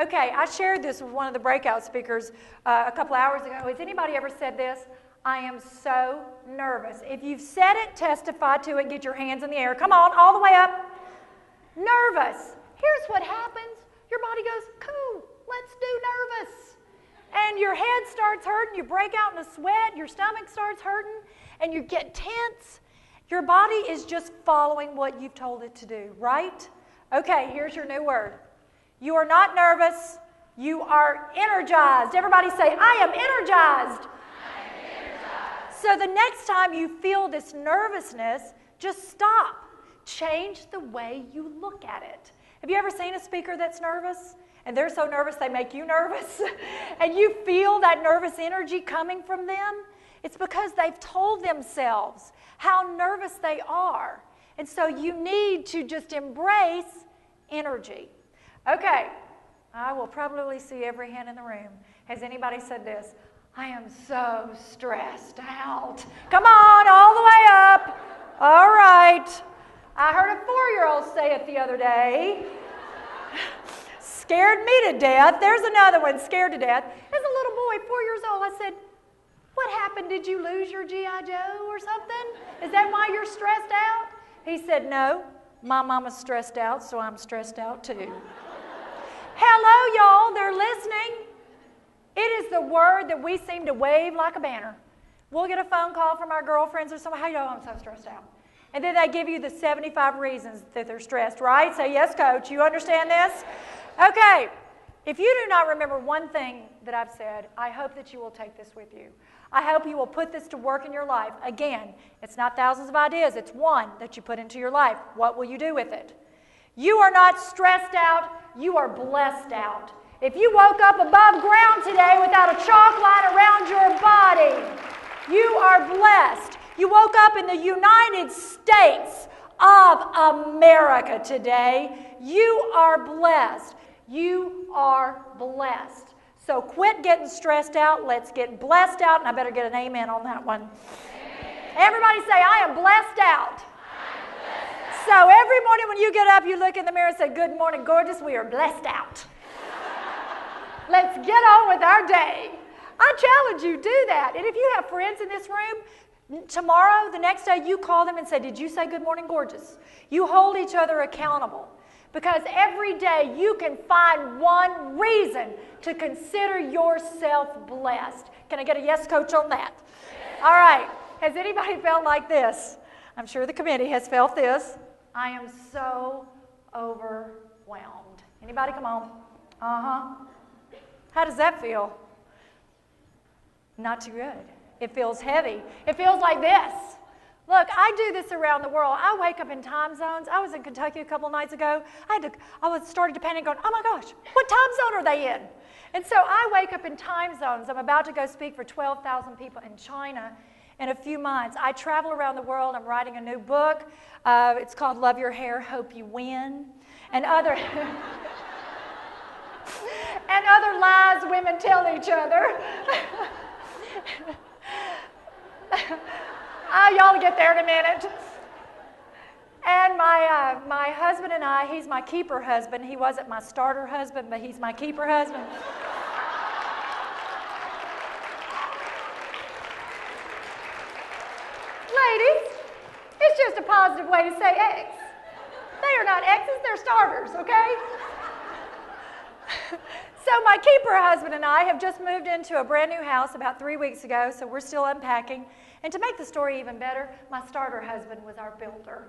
Okay, I shared this with one of the breakout speakers a couple hours ago. Has anybody ever said this? I am so nervous. If you've said it, testify to it, get your hands in the air. Come on, all the way up. Nervous. Here's what happens. Your body goes, cool, let's do nervous. And your head starts hurting, you break out in a sweat, your stomach starts hurting, and you get tense. Your body is just following what you've told it to do, right? Okay, here's your new word. You are not nervous, you are energized. Everybody say, I am energized. I am energized. So the next time you feel this nervousness, just stop. Change the way you look at it. Have you ever seen a speaker that's nervous? And they're so nervous they make you nervous? And you feel that nervous energy coming from them? It's because they've told themselves how nervous they are. And so you need to just embrace energy. Okay, I will probably see every hand in the room. Has anybody said this? I am so stressed out. Come on, all the way up. All right. I heard a 4-year-old say it the other day. Scared me to death. There's another one, scared to death. As a little boy, 4 years old, I said, what happened? Did you lose your G.I. Joe or something? Is that why you're stressed out? He said, no, my mama's stressed out, so I'm stressed out too. Hello, y'all, they're listening. It is the word that we seem to wave like a banner. We'll get a phone call from our girlfriends or somebody, hey, yo, I'm so stressed out. And then they give you the 75 reasons that they're stressed, right? Say, yes, coach, you understand this? Okay, if you do not remember one thing that I've said, I hope that you will take this with you. I hope you will put this to work in your life. Again, it's not thousands of ideas, it's one that you put into your life. What will you do with it? You are not stressed out, you are blessed out. If you woke up above ground today without a chalk line around your body, you are blessed. You woke up in the United States of America today. You are blessed. You are blessed. So quit getting stressed out. Let's get blessed out. And I better get an amen on that one. Amen. Everybody say, I am blessed out. So every morning when you get up, you look in the mirror and say, good morning, gorgeous. We are blessed out. Let's get on with our day. I challenge you, do that. And if you have friends in this room, tomorrow, the next day, you call them and say, did you say good morning, gorgeous? You hold each other accountable. Because every day you can find one reason to consider yourself blessed. Can I get a yes, coach, on that? Yes. All right. Has anybody felt like this? I'm sure the committee has felt this. I am so overwhelmed. Anybody? Come on. Uh-huh. How does that feel? Not too good. It feels heavy. It feels like this. Look, I do this around the world. I wake up in time zones. I was in Kentucky a couple nights ago. I started to panic going, oh my gosh, what time zone are they in? And so I wake up in time zones. I'm about to go speak for 12,000 people in China in a few months. I travel around the world. I'm writing a new book. It's called Love Your Hair, Hope You Win. And other, and other lies women tell each other. Y'all get there in a minute. And my husband and I, he's my keeper husband. He wasn't my starter husband, but he's my keeper husband. Ladies, it's just a positive way to say X. They are not X's, they're starters, okay? So my keeper husband and I have just moved into a brand new house about 3 weeks ago, so we're still unpacking. And to make the story even better, my starter husband was our builder.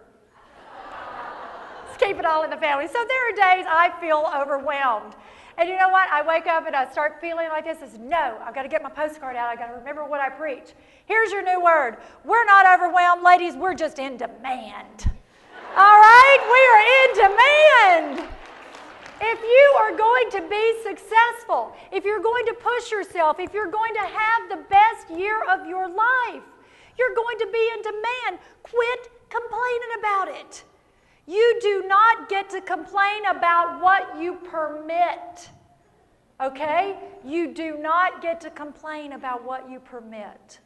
Let's keep it all in the family. So there are days I feel overwhelmed. And you know what? I wake up and I start feeling like this. I said, no, I've got to get my postcard out. I've got to remember what I preach. Here's your new word. We're not overwhelmed, ladies. We're just in demand. All right? We are in demand. If you are going to be successful, if you're going to push yourself, if you're going to have the best year of your life, you're going to be in demand. Quit complaining about it. You do not get to complain about what you permit. Okay? You do not get to complain about what you permit.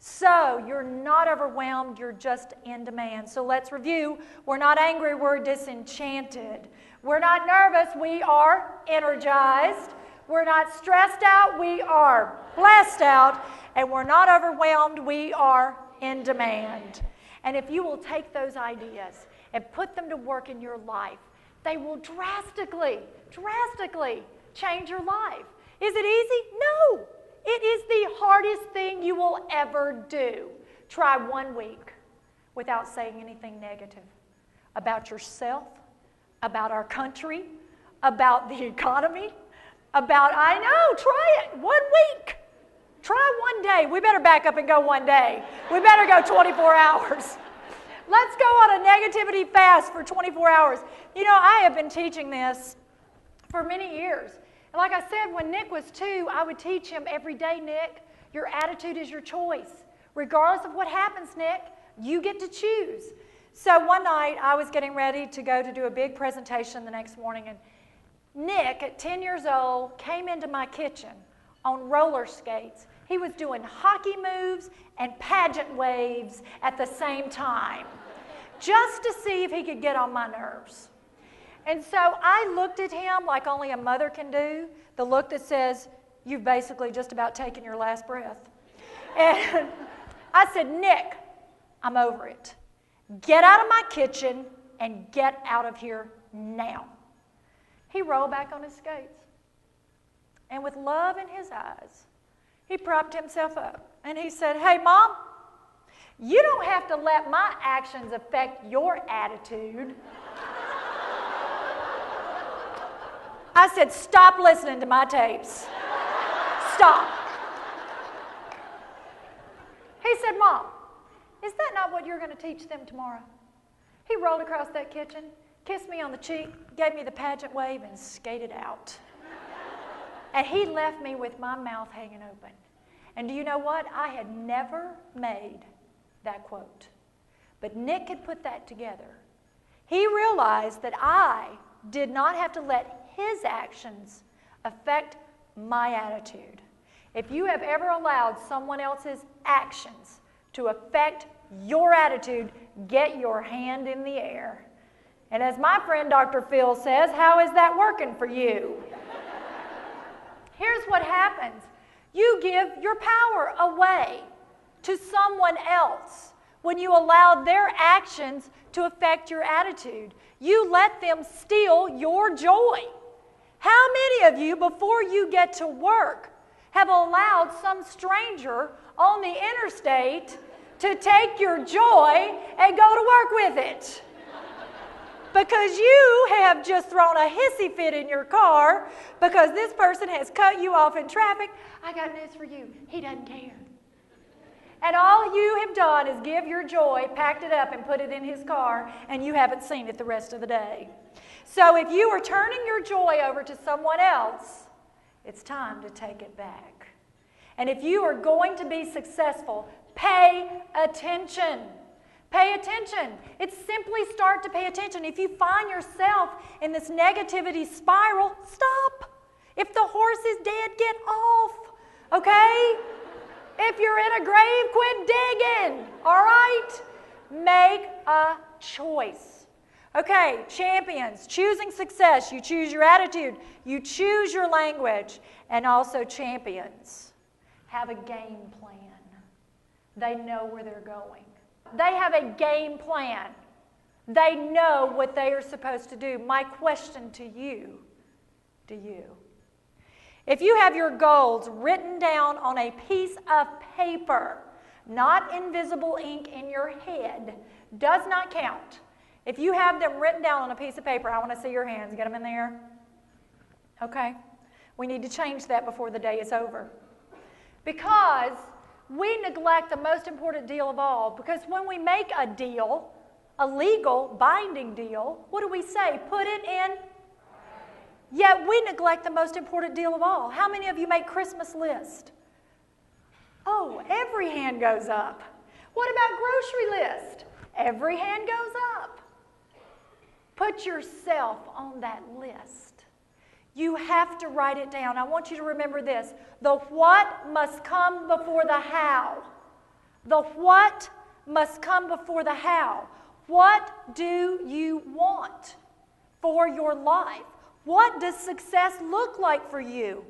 So you're not overwhelmed, you're just in demand. So let's review. We're not angry, we're disenchanted. We're not nervous, we are energized. We're not stressed out, we are blessed out. And we're not overwhelmed, we are in demand. And if you will take those ideas and put them to work in your life, they will drastically change your life. Is it easy? No. It is the hardest thing you will ever do. Try 1 week without saying anything negative about yourself, about our country, about the economy, I know, try it 1 week. Try 1 day. We better back up and go 1 day. We better go 24 hours. Let's go on a negativity fast for 24 hours. You know, I have been teaching this for many years. And like I said, when Nick was 2, I would teach him every day, Nick, your attitude is your choice. Regardless of what happens, Nick, you get to choose. So one night, I was getting ready to go to do a big presentation the next morning, and Nick, at 10 years old, came into my kitchen on roller skates. He was doing hockey moves and pageant waves at the same time, just to see if he could get on my nerves. And so I looked at him like only a mother can do, the look that says, you've basically just about taken your last breath. And I said, Nick, I'm over it. Get out of my kitchen and get out of here now. He rolled back on his skates. And with love in his eyes, he propped himself up. And he said, hey, Mom, you don't have to let my actions affect your attitude. I said, stop listening to my tapes. Stop. He said, Mom, is that not what you're going to teach them tomorrow? He rolled across that kitchen, kissed me on the cheek, gave me the pageant wave, and skated out. And he left me with my mouth hanging open. And do you know what? I had never made that quote. But Nick had put that together. He realized that I did not have to let his actions affect my attitude. If you have ever allowed someone else's actions to affect your attitude, get your hand in the air. And as my friend Dr. Phil says, how is that working for you? Here's what happens. You give your power away to someone else when you allow their actions to affect your attitude. You let them steal your joy. How many of you, before you get to work, have allowed some stranger on the interstate to take your joy and go to work with it? Because you have just thrown a hissy fit in your car because this person has cut you off in traffic. I got news for you. He doesn't care. And all you have done is give your joy, packed it up, and put it in his car, and you haven't seen it the rest of the day. So if you are turning your joy over to someone else, it's time to take it back. And if you are going to be successful, pay attention. Pay attention. It's simply start to pay attention. If you find yourself in this negativity spiral, stop. If the horse is dead, get off. Okay? If you're in a grave, quit digging. All right? Make a choice. Okay, champions, choosing success. You choose your attitude. You choose your language. And also champions have a game plan. They know where they're going. They have a game plan. They know what they are supposed to do. My question to you, do you? If you have your goals written down on a piece of paper, not invisible ink in your head, does not count. If you have them written down on a piece of paper, I want to see your hands. Get them in there. Okay. We need to change that before the day is over. Because we neglect the most important deal of all, because when we make a deal, a legal, binding deal, what do we say? Put it in. Yet we neglect the most important deal of all. How many of you make Christmas list? Oh, every hand goes up. What about grocery list? Every hand goes up. Put yourself on that list. You have to write it down. I want you to remember this. The what must come before the how. The what must come before the how. What do you want? for your life? What does success look like for you?